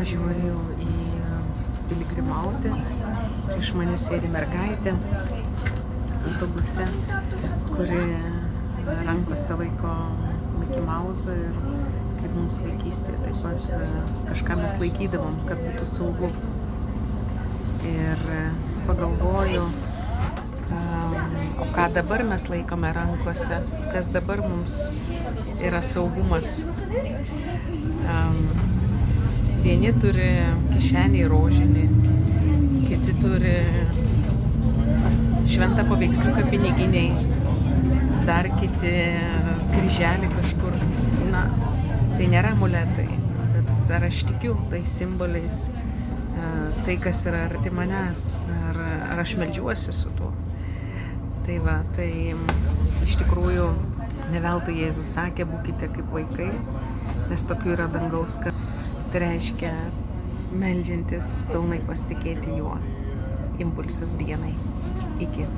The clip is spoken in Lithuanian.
važiuoju į piligrimauti. Prieš mane sėdi mergaitė autobuse, kuri rankose laiko Mickey Mouse'ą ir kaip mums vaikystėje taip pat kažką mes laikydavom, kad būtų saugu. Ir pagalvoju, o ką dabar mes laikome rankose, kas dabar mums yra saugumas. Vieni turi kišenį rožinį, kiti turi šventą paveiksliuką piniginiai, dar kiti kryželį kažkur. Na, tai nėra amuletai, bet ar aš tikiu tais simboliais, tai kas yra arti manęs, ar aš meldžiuosi su tuo. Tai va, tai iš tikrųjų ne veltui Jėzus sakė, būkite kaip vaikai, nes tokių yra dangaus karalystė. Tai reiškia meldžiantis pilnai pasitikėti juo. Impulsas dienai. Iki.